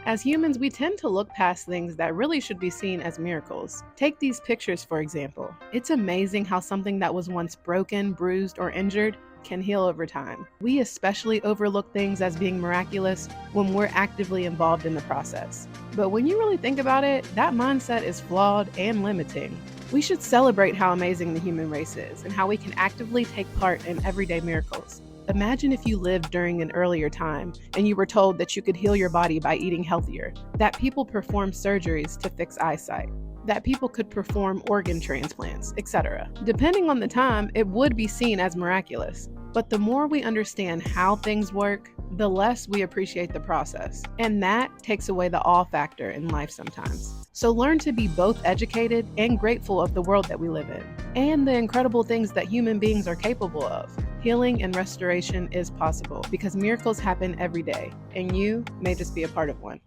As humans, we tend to look past things that really should be seen as miracles. Take these pictures, for example. It's amazing how something that was once broken, bruised, or injured can heal over time. We especially overlook things as being miraculous when we're actively involved in the process. But when you really think about it, that mindset is flawed and limiting. We should celebrate how amazing the human race is and how we can actively take part in everyday miracles. Imagine if you lived during an earlier time and you were told that you could heal your body by eating healthier, that people performed surgeries to fix eyesight, that people could perform organ transplants, etc. Depending on the time, it would be seen as miraculous. But the more we understand how things work, the less we appreciate the process. And that takes away the awe factor in life sometimes. So learn to be both educated and grateful of the world that we live in, and the incredible things that human beings are capable of. Healing and restoration is possible because miracles happen every day, and you may just be a part of one.